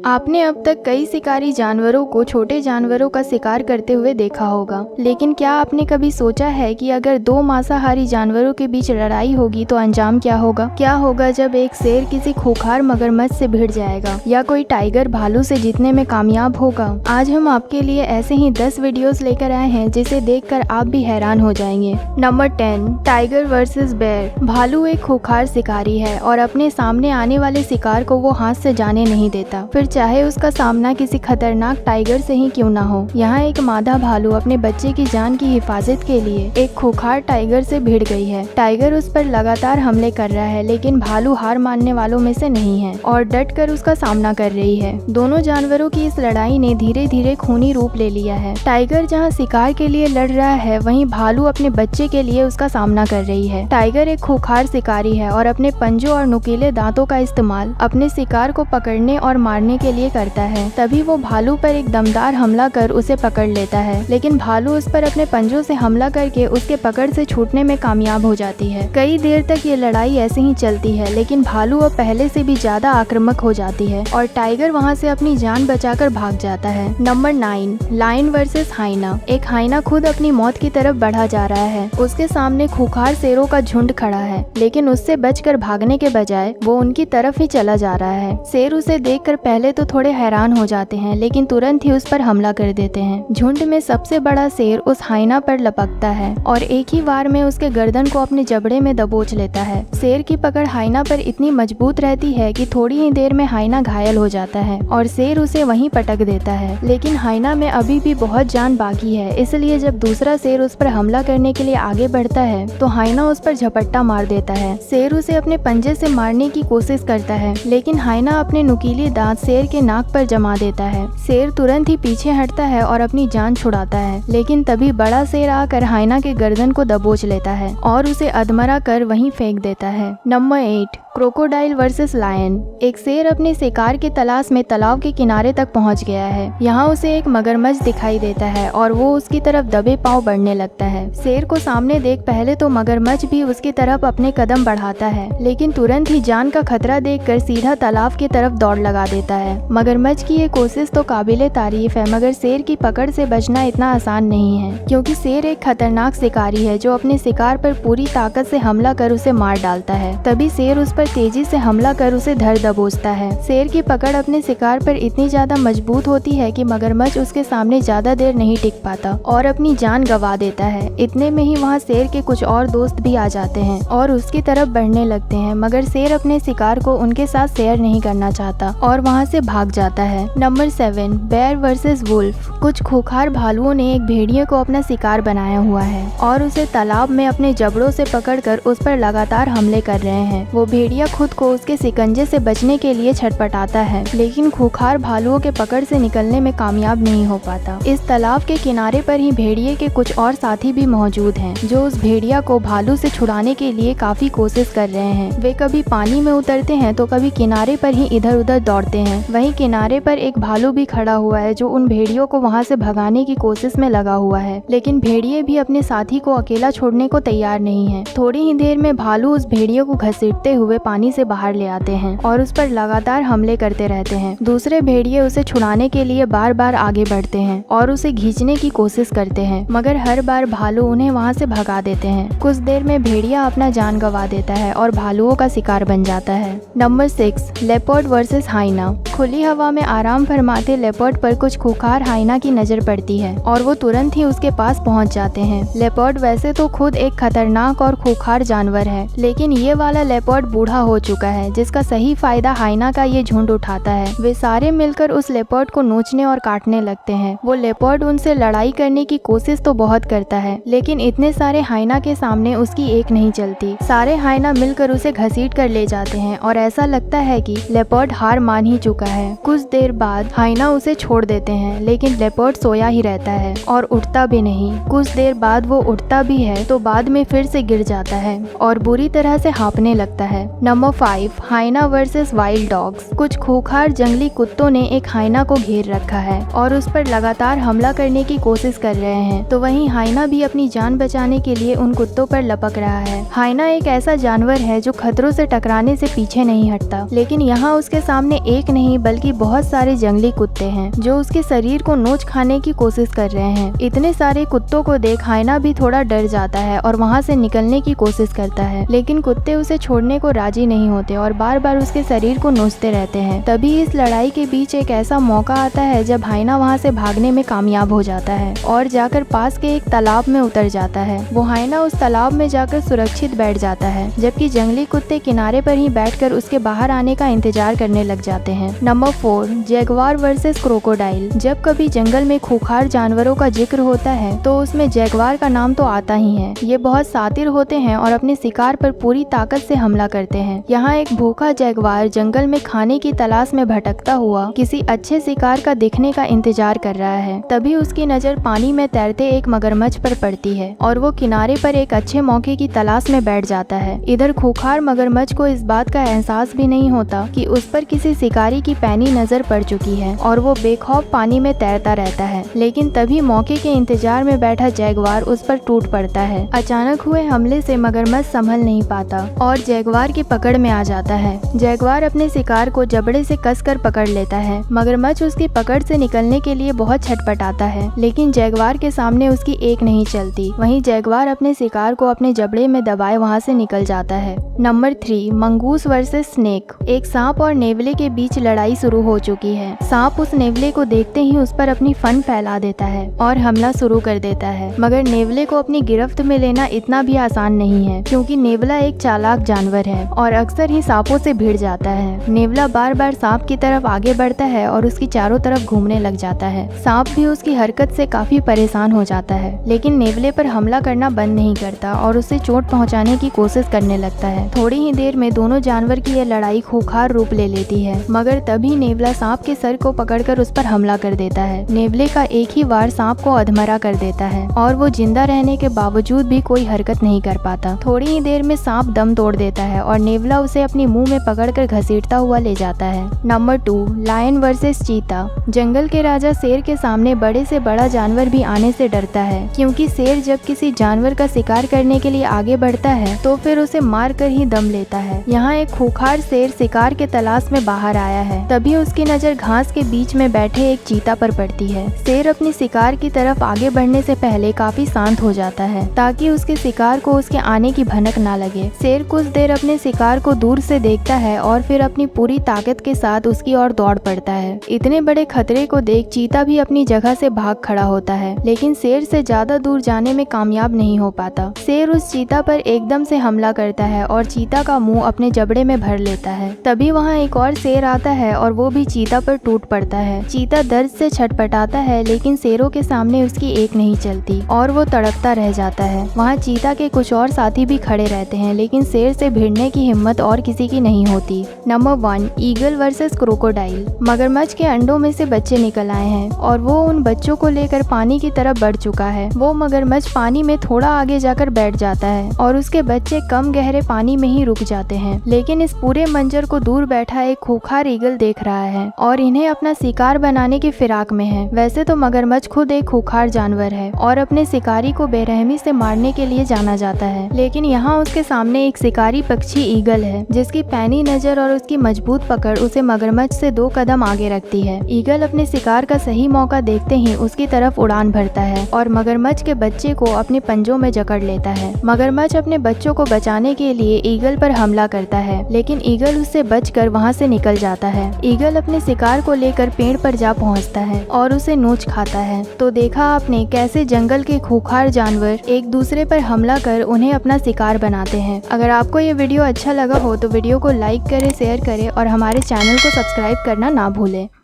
आपने अब तक कई शिकारी जानवरों को छोटे जानवरों का शिकार करते हुए देखा होगा, लेकिन क्या आपने कभी सोचा है कि अगर दो मांसाहारी जानवरों के बीच लड़ाई होगी तो अंजाम क्या होगा? क्या होगा जब एक शेर किसी खूंखार मगरमच्छ से भिड़ जाएगा या कोई टाइगर भालू से जीतने में कामयाब होगा? आज हम आपके लिए ऐसे ही 10 वीडियोस लेकर आए हैं जिसे देखकर आप भी हैरान हो जाएंगे। Number 10, tiger versus bear. भालू एक खूंखार शिकारी है और अपने सामने आने वाले शिकार को वो हाथ से जाने नहीं देता, फिर चाहे उसका सामना किसी खतरनाक टाइगर से ही क्यों ना हो। यहाँ एक मादा भालू अपने बच्चे की जान की हिफाजत के लिए एक खूंखार टाइगर से भिड़ गई है। टाइगर उस पर लगातार हमले कर रहा है, लेकिन भालू हार मानने वालों में से नहीं है और डटकर उसका सामना कर रही है। दोनों जानवरों की इस लड़ाई ने धीरे धीरे खूनी रूप ले लिया है। टाइगर जहाँ शिकार के लिए लड़ रहा है, वहीं भालू अपने बच्चे के लिए उसका सामना कर रही है। टाइगर एक खूंखार शिकारी है और अपने पंजों और नुकीले दांतों का इस्तेमाल अपने शिकार को पकड़ने और मारने के लिए करता है। तभी वो भालू पर एक दमदार हमला कर उसे पकड़ लेता है, लेकिन भालू उस पर अपने पंजों से हमला करके उसके पकड़ से छूटने में कामयाब हो जाती है। कई देर तक ये लड़ाई ऐसे ही चलती है, लेकिन भालू अब पहले से भी ज्यादा आक्रामक हो जाती है और टाइगर वहाँ से अपनी जान बचाकर भाग जाता है। Number 9, lion versus hyena. एक हाइना खुद अपनी मौत की तरफ बढ़ा जा रहा है। उसके सामने खूंखार शेरों का झुंड खड़ा है, लेकिन उससे बचकर भागने के बजाय वो उनकी तरफ ही चला जा रहा है। शेर उसे देखकर पहले तो थोड़े हैरान हो जाते हैं, लेकिन तुरंत ही उस पर हमला कर देते हैं। झुंड में सबसे बड़ा शेर उस हाइना पर लपकता है और एक ही वार में उसके गर्दन को अपने जबड़े में दबोच लेता है। शेर की पकड़ हाइना पर इतनी मजबूत रहती है कि थोड़ी ही देर में हाइना घायल हो जाता है और शेर उसे वहीं पटक देता है। लेकिन हाइना में अभी भी बहुत जान बाकी है, इसलिए जब दूसरा शेर उस पर हमला करने के लिए आगे बढ़ता है तो हाइना उस पर झपट्टा मार देता है। शेर उसे अपने पंजे से मारने की कोशिश करता है, लेकिन हाइना अपने नुकीले दांत शेर के नाक पर जमा देता है। शेर तुरंत ही पीछे हटता है और अपनी जान छुड़ाता है, लेकिन तभी बड़ा शेर आकर हाइना के गर्दन को दबोच लेता है और उसे अधमरा कर वहीं फेंक देता है। Number 8, crocodile versus lion. एक शेर अपने शिकार की तलाश में तालाब के किनारे तक पहुंच गया है। यहाँ उसे एक मगरमच्छ दिखाई देता है और वो उसकी तरफ दबे पांव बढ़ने लगता है। शेर को सामने देख पहले तो मगरमच्छ भी उसकी तरफ अपने कदम बढ़ाता है, लेकिन तुरंत ही जान का खतरा देखकर सीधा तालाब की तरफ दौड़ लगा देता है। मगरमच्छ की ये कोशिश तो काबिले तारीफ है, मगर शेर की पकड़ से बचना इतना आसान नहीं है, क्योंकि शेर एक खतरनाक शिकारी है जो अपने शिकार पर पूरी ताकत से हमला कर उसे मार डालता है। तभी शेर उस पर तेजी से हमला कर उसे धर दबोचता है। शेर की पकड़ अपने शिकार पर इतनी ज्यादा मजबूत होती है कि मगरमच्छ उसके सामने ज्यादा देर नहीं टिक पाता और अपनी जान गंवा देता है। इतने में ही वहाँ शेर के कुछ और दोस्त भी आ जाते हैं और उसकी तरफ बढ़ने लगते हैं, मगर शेर अपने शिकार को उनके साथ शेयर नहीं करना चाहता और वहाँ से भाग जाता है। Number 7, bear versus wolf. कुछ खूंखार भालुओं ने एक भेड़िए को अपना शिकार बनाया हुआ है और उसे तालाब में अपने जबड़ों से पकड़कर उस पर लगातार हमले कर रहे हैं। वो भेड़िया खुद को उसके शिकंजे से बचने के लिए छटपटाता है, लेकिन खूंखार भालुओं के पकड़ से निकलने में कामयाब नहीं हो पाता। इस तालाब के किनारे पर ही भेड़िए के कुछ और साथी भी मौजूद हैं, जो उस भेड़िया को भालू से छुड़ाने के लिए काफी कोशिश कर रहे हैं। वे कभी पानी में उतरते हैं तो कभी किनारे पर ही इधर उधर दौड़ते हैं। वहीं किनारे पर एक भालू भी खड़ा हुआ है जो उन भेड़ियों को वहाँ से भगाने की कोशिश में लगा हुआ है, लेकिन भेड़िए भी अपने साथी को अकेला छोड़ने को तैयार नहीं है। थोड़ी ही देर में भालू उस भेड़िए को घसीटते हुए पानी से बाहर ले आते हैं और उस पर लगातार हमले करते रहते हैं। दूसरे भेड़िए उसे छुड़ाने के लिए बार बार आगे बढ़ते हैं और उसे खींचने की कोशिश करते हैं, मगर हर बार भालू उन्हें वहाँ से भगा देते हैं। कुछ देर में भेड़िया अपना जान गंवा देता है और भालुओं का शिकार बन जाता है। Number 6, leopard versus hyena. खुली हवा में आराम फरमाते लेपर्ड पर कुछ खूंखार हाइना की नजर पड़ती है और वो तुरंत ही उसके पास पहुंच जाते हैं। लेपर्ड वैसे तो खुद एक खतरनाक और खूंखार जानवर है, लेकिन ये वाला लेपर्ड बूढ़ा हो चुका है, जिसका सही फायदा हाइना का ये झुंड उठाता है। वे सारे मिलकर उस लेपर्ड को नोचने और काटने लगते हैं। वो लेपर्ड उनसे लड़ाई करने की कोशिश तो बहुत करता है, लेकिन इतने सारे हाइना के सामने उसकी एक नहीं चलती। सारे हाइना मिलकर उसे घसीट कर ले जाते हैं और ऐसा लगता है कि लेपर्ड हार मान ही चुका है। कुछ देर बाद हाइना उसे छोड़ देते हैं, लेकिन लेपर्ड सोया ही रहता है और उठता भी नहीं। कुछ देर बाद वो उठता भी है तो बाद में फिर से गिर जाता है और बुरी तरह से हाँफने लगता है। Number 5, hyena versus wild dogs. कुछ खूंखार जंगली कुत्तों ने एक हाइना को घेर रखा है और उस पर लगातार हमला करने की कोशिश कर रहे हैं, तो वहीं हाइना भी अपनी जान बचाने के लिए उन कुत्तों पर लपक रहा है। हाइना एक ऐसा जानवर है जो खतरों से टकराने से पीछे नहीं हटता, लेकिन यहाँ उसके सामने एक नहीं बल्कि बहुत सारे जंगली कुत्ते हैं जो उसके शरीर को नोच खाने की कोशिश कर रहे हैं। इतने सारे कुत्तों को देख हाइना भी थोड़ा डर जाता है और वहाँ से निकलने की कोशिश करता है, लेकिन कुत्ते उसे छोड़ने को राजी नहीं होते और बार बार उसके शरीर को नोचते रहते हैं। तभी इस लड़ाई के बीच एक ऐसा मौका आता है जब हाइना वहाँ से भागने में कामयाब हो जाता है और जाकर पास के एक तालाब में उतर जाता है। वो हाइना उस तालाब में जाकर सुरक्षित बैठ जाता है, जबकि जंगली कुत्ते किनारे पर ही बैठकर उसके बाहर आने का इंतजार करने लग जाते हैं। Number 4, Jaguar versus crocodile. जब कभी जंगल में खूंखार जानवरों का जिक्र होता है तो उसमें जैगवार का नाम तो आता ही है। ये बहुत शातिर होते हैं और अपने शिकार पर पूरी ताकत से हमला करते हैं। यहाँ एक भूखा जैगवार जंगल में खाने की तलाश में भटकता हुआ किसी अच्छे शिकार का दिखने का इंतजार कर रहा है। तभी उसकी नजर पानी में तैरते एक मगरमच्छ पर पड़ती है और वो किनारे पर एक अच्छे मौके की तलाश में बैठ जाता है। इधर खूंखार मगरमच्छ को इस बात का एहसास भी नहीं होता कि उस पर किसी शिकारी की पैनी नजर पड़ चुकी है और वो बेखौफ पानी में तैरता रहता है। लेकिन तभी मौके के इंतजार में बैठा जैगवार उस पर टूट पड़ता है। अचानक हुए हमले से मगरमच्छ संभल नहीं पाता और जैगवार की पकड़ में आ जाता है। जैगवार अपने शिकार को जबड़े से कसकर पकड़ लेता है। मगरमच्छ उसकी पकड़ से निकलने के लिए बहुत छटपटाता है, लेकिन जैगवार के सामने उसकी एक नहीं चलती। वहीं जैगवार अपने शिकार को अपने जबड़े में दबाए वहां से निकल जाता है। Number 3, mongoose versus snake. एक सांप और नेवले के बीच लड़ाई शुरू हो चुकी है। सांप उस नेवले को देखते ही उस पर अपनी फन फैला देता है और हमला शुरू कर देता है, मगर नेवले को अपनी गिरफ्त में लेना इतना भी आसान नहीं है, क्योंकि नेवला एक चालाक जानवर है और अक्सर ही सांपों से भिड़ जाता है। नेवला बार बार सांप की तरफ आगे बढ़ता है और उसकी चारों तरफ घूमने लग जाता है। सांप भी उसकी हरकत से काफी परेशान हो जाता है, लेकिन नेवले पर हमला करना बंद नहीं करता और उसे चोट पहुंचाने की कोशिश करने लगता है। थोड़ी ही देर में दोनों जानवर की यह लड़ाई खूंखार रूप ले लेती है, मगर तभी नेवला सांप के सर को पकड़कर उस पर हमला कर देता है। नेवले का एक ही वार सांप को अधमरा कर देता है और वो जिंदा रहने के बावजूद भी कोई हरकत नहीं कर पाता। थोड़ी ही देर में सांप दम तोड़ देता है और नेवला उसे अपनी मुंह में पकड़कर घसीटता हुआ ले जाता है। नंबर 2, लायन वर्सेस चीता। जंगल के राजा शेर के सामने बड़े से बड़ा जानवर भी आने से डरता है, क्योंकि शेर जब किसी जानवर का शिकार करने के लिए आगे बढ़ता है तो फिर उसे मार कर ही दम लेता है। यहाँ एक खूंखार शेर शिकार के तलाश में बाहर आया है। तभी उसकी नजर घास के बीच में बैठे एक चीता पर पड़ती है। शेर अपनी शिकार की तरफ आगे बढ़ने से पहले काफी शांत हो जाता है ताकि उसके शिकार को उसके आने की भनक ना लगे। शेर कुछ देर अपने शिकार को दूर से देखता है और फिर अपनी पूरी ताकत के साथ उसकी ओर दौड़ पड़ता है। इतने बड़े खतरे को देख चीता भी अपनी जगह से भाग खड़ा होता है, लेकिन शेर से ज्यादा दूर जाने में कामयाब नहीं हो पाता। शेर उस चीता पर एकदम से हमला करता है और चीता का मुंह अपने जबड़े में भर लेता है। तभी वहाँ एक और शेर आता है और वो भी चीता पर टूट पड़ता है। चीता दर्द से छटपटाता है, लेकिन शेरों के सामने उसकी एक नहीं चलती और वो तड़पता रह जाता है। वहाँ चीता के कुछ और साथी भी खड़े रहते हैं, लेकिन शेर से भिड़ने की हिम्मत और किसी की नहीं होती। Number 1, eagle versus crocodile. मगरमच्छ के अंडों में से बच्चे निकल आए हैं और वो उन बच्चों को लेकर पानी की तरफ बढ़ चुका है। वो मगरमच्छ पानी में थोड़ा आगे जाकर बैठ जाता है और उसके बच्चे कम गहरे पानी में ही रुक जाते हैं, लेकिन इस पूरे मंजर को दूर बैठा एक खूंखार ईगल देख रहा है और इन्हें अपना शिकार बनाने की फिराक में है। वैसे तो मगरमच्छ खुद एक खूंखार जानवर है और अपने शिकारी को बेरहमी से मारने के लिए जाना जाता है, लेकिन यहाँ उसके सामने एक शिकारी पक्षी ईगल है जिसकी पैनी नजर और उसकी मजबूत पकड़ उसे मगरमच्छ से 2 कदम आगे रखती है। ईगल अपने शिकार का सही मौका देखते ही उसकी तरफ उड़ान भरता है और मगरमच्छ के बच्चे को अपने पंजों में जकड़ लेता है। मगरमच्छ अपने बच्चों को बचाने के लिए ईगल पर हमला करता है, लेकिन ईगल उससे बचकर वहाँ से निकल जाता है। ईगल अपने शिकार को लेकर पेड़ पर जा पहुँचता है और उसे नोच खाता है। तो देखा आपने कैसे जंगल के खूंखार जानवर एक दूसरे पर हमला कर उन्हें अपना शिकार बनाते हैं। अगर आपको ये वीडियो अच्छा लगा हो तो वीडियो को लाइक करें, शेयर करें और हमारे चैनल को सब्सक्राइब करना ना भूलें।